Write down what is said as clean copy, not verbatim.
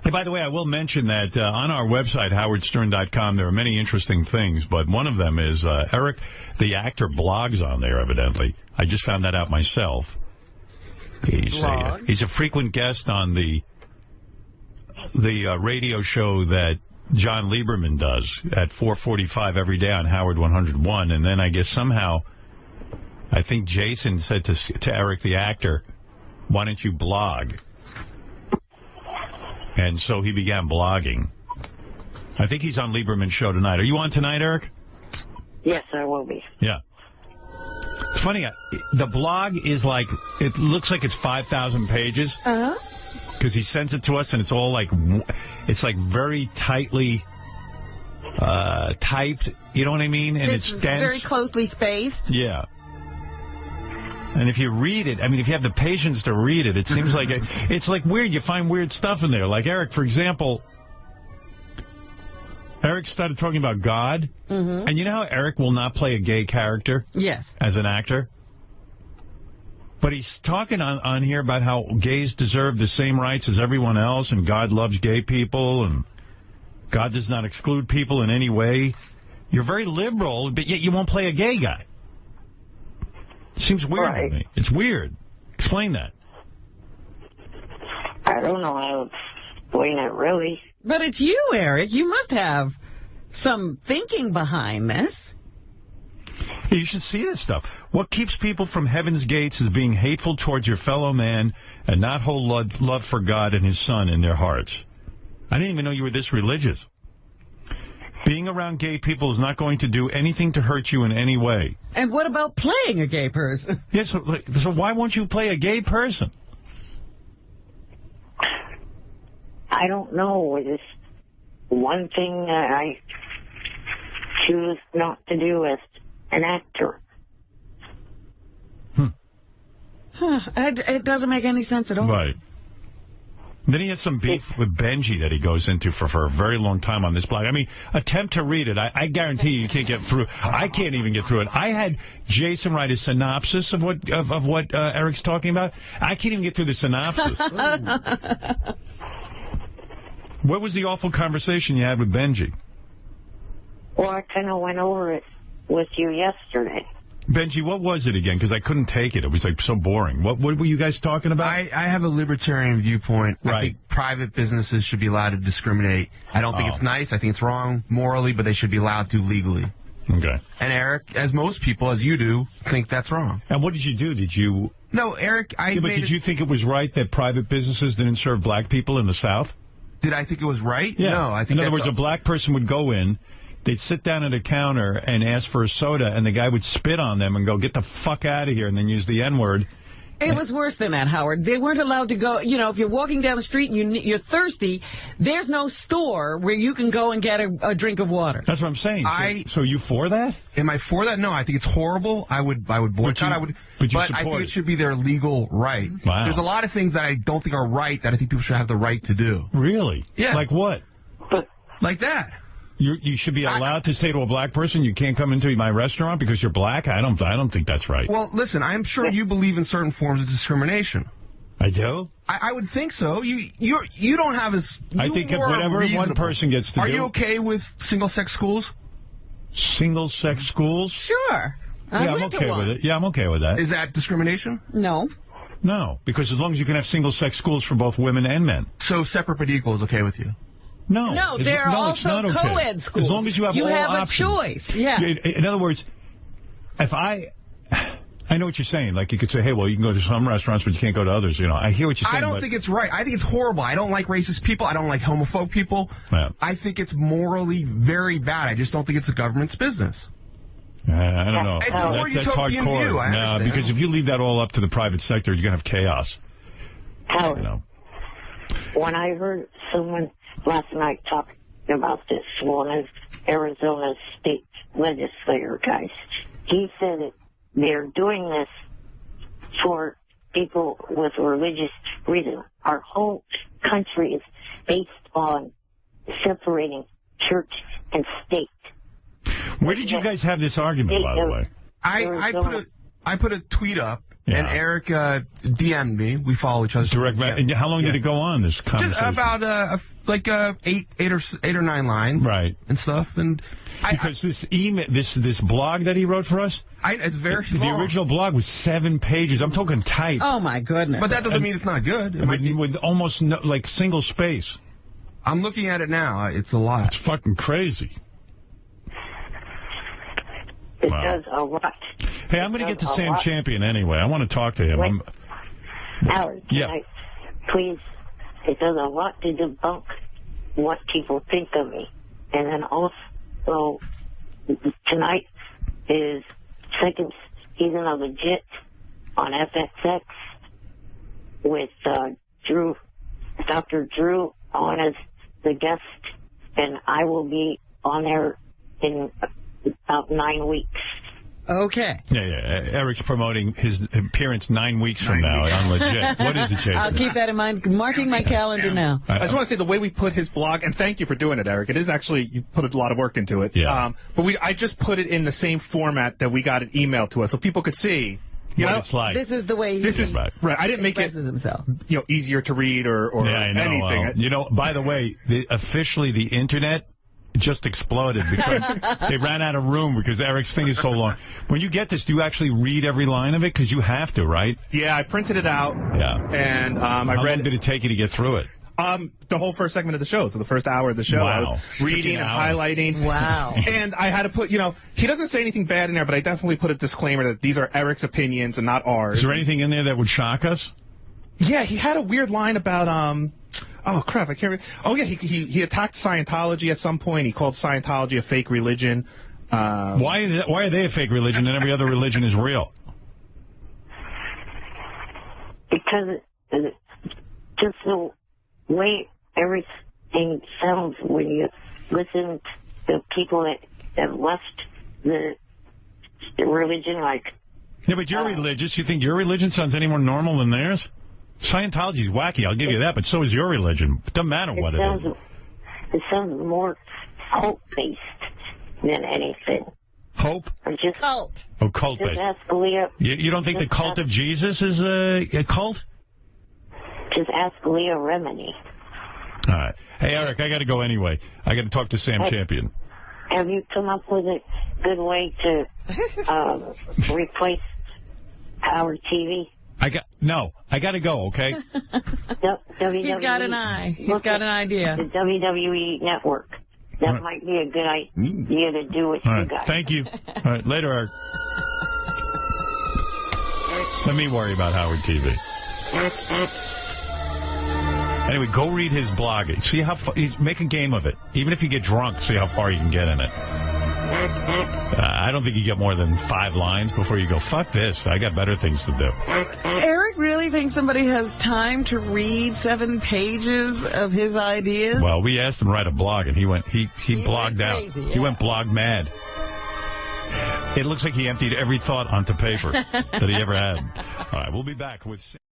Hey, by the way, I will mention that on our website, howardstern.com, there are many interesting things, but one of them is Eric, the actor, blogs on there, evidently. I just found that out myself. He's a frequent guest on the radio show that John Lieberman does at 4:45 every day on Howard 101, and then I guess somehow, I think Jason said to Eric, the actor, why don't you blog? And so he began blogging. I think he's on Lieberman's show tonight. Are you on tonight, Eric? Yes, I will be. Yeah. It's funny. The blog is like, it looks like it's 5,000 pages. Uh-huh. Because he sends it to us, and it's all like, it's like very tightly typed. You know what I mean? And it's dense. Very closely spaced. Yeah. And if you read it, I mean, if you have the patience to read it, it seems like it's like weird. You find weird stuff in there. Like Eric, for example, Eric started talking about God. Mm-hmm. And you know how Eric will not play a gay character? Yes. As an actor? But he's talking on here about how gays deserve the same rights as everyone else, and God loves gay people, and God does not exclude people in any way. You're very liberal, but yet you won't play a gay guy. Seems weird to me. It's weird. Explain that. I don't know how to explain it, really. But it's you, Eric. You must have some thinking behind this. You should see this stuff. What keeps people from heaven's gates is being hateful towards your fellow man and not hold love for God and his son in their hearts. I didn't even know you were this religious. Being around gay people is not going to do anything to hurt you in any way. And what about playing a gay person? Yeah, so why won't you play a gay person? I don't know. It's one thing that I choose not to do as an actor. It doesn't make any sense at all. Right. Then he has some beef with Benji that he goes into for a very long time on this blog. I mean, attempt to read it. I guarantee you can't get through. I can't even get through it. I had Jason write a synopsis of what Eric's talking about. I can't even get through the synopsis. What was the awful conversation you had with Benji? Well, I kind of went over it with you yesterday. Benji, what was it again? Because I couldn't take it. It was like so boring. What were you guys talking about? I have a libertarian viewpoint. Right. I think private businesses should be allowed to discriminate. I don't think it's nice. I think it's wrong morally, but they should be allowed to legally. Okay. And Eric, as most people, as you do, think that's wrong. And what did you do? Did you... No, Eric, did you think it was right that private businesses didn't serve black people in the South? Did I think it was right? Yeah. No, I think in other words, a black person would go in, they'd sit down at a counter and ask for a soda, and the guy would spit on them and go, get the fuck out of here, and then use the N-word. It was worse than that, Howard. They weren't allowed to go, you know, if you're walking down the street and you're thirsty, there's no store where you can go and get a drink of water. That's what I'm saying. So you for that? Am I for that? No, I think it's horrible. I would boycott. But I think it should be their legal right. Wow. There's a lot of things that I don't think are right that I think people should have the right to do. Really? Yeah. Like what? Like that. You should be allowed to say to a black person, you can't come into my restaurant because you're black? I don't think that's right. Well, listen, I'm sure you believe in certain forms of discrimination. I do? I would think so. You don't have as... I think if whatever one person gets to do... Are you okay with single-sex schools? Single-sex schools? Sure. Yeah, I'm okay with it. Yeah, I'm okay with that. Is that discrimination? No. No, because as long as you can have single-sex schools for both women and men. So separate but equal is okay with you? No, there are also co-ed schools. As long as you have all options. A choice. Yeah. In other words, if I know what you're saying. Like, you could say, hey, well, you can go to some restaurants, but you can't go to others. You know, I hear what you're saying. I don't think it's right. I think it's horrible. I don't like racist people. I don't like homophobe people. Yeah. I think it's morally very bad. I just don't think it's the government's business. I don't know. It's a more utopian view. I understand. Because if you leave that all up to the private sector, you're going to have chaos. Howard, you know. When I heard someone last night talking about this, one of Arizona's state legislator guys, he said that they're doing this for people with religious reason. Our whole country is based on separating church and state. Where did you guys have this argument, by the way? I put a tweet up, Yeah. And Eric DM'd me. We follow each other. Direct. And how long did it go on? This conversation? Just about eight or nine lines, right, and stuff. And because this email, this blog that he wrote for us, it's very the long. original blog was 7 pages. I'm talking type. Oh my goodness! But that doesn't mean it's not good. With almost no, like single space. I'm looking at it now. It's a lot. It's fucking crazy. It does a lot. Hey, I'm going to get to Sam Champion anyway. I want to talk to him. Howard, please, it does a lot to debunk what people think of me. And then also, tonight is second season of Legit on FXX with Dr. Drew on as the guest, and I will be on there in about 9 weeks. Okay. Yeah. Eric's promoting his appearance 9 weeks from now on Legit. What is it, Jason? I'll keep that in mind. Marking my calendar now. I just want to say the way we put his blog, and thank you for doing it, Eric. It is actually, you put a lot of work into it. Yeah. But I just put it in the same format that we got it emailed to us, so people could see. What it's like. This is the way right. I didn't make it himself. Easier to read or anything. By the way, officially the internet just exploded because they ran out of room because Eric's thing is so long. When you get this, do you actually read every line of it? Because you have to, right? Yeah, I printed it out. Yeah. And How long did it take you to get through it? The whole first segment of the show, so the first hour of the show, Wow. I was reading and highlighting. Wow. And I had to put, he doesn't say anything bad in there, but I definitely put a disclaimer that these are Eric's opinions and not ours. Is there anything in there that would shock us? Yeah, he had a weird line about, oh crap, I can't remember. Oh yeah, he attacked Scientology at some point. He called Scientology a fake religion. Why are they a fake religion and every other religion is real? Because just the way everything sounds when you listen to people that have left the religion, like... Yeah, but you're religious. You think your religion sounds any more normal than theirs? Scientology's wacky, I'll give you that, but so is your religion. It doesn't matter what it is. It sounds more cult-based than anything. Hope? Or just cult. Oh, cult-based. Just ask Leah. You don't think the cult of Jesus is a cult? Just ask Leah Remini. All right. Hey, Eric, I got to go anyway. I got to talk to Sam Champion. Have you come up with a good way to replace Howard TV? I got to go, okay? WWE. He's got an eye. He's got an idea. The WWE Network. That might be a good idea to do with you guys. Thank you. All right, later, Eric. Let me worry about Howard TV. Anyway, go read his blog. See how make a game of it. Even if you get drunk, see how far you can get in it. I don't think you get more than 5 lines before you go, fuck this. I got better things to do. Eric really thinks somebody has time to read 7 pages of his ideas? Well, we asked him to write a blog, and he blogged out. Crazy, yeah. He went blog mad. It looks like he emptied every thought onto paper that he ever had. All right, we'll be back with...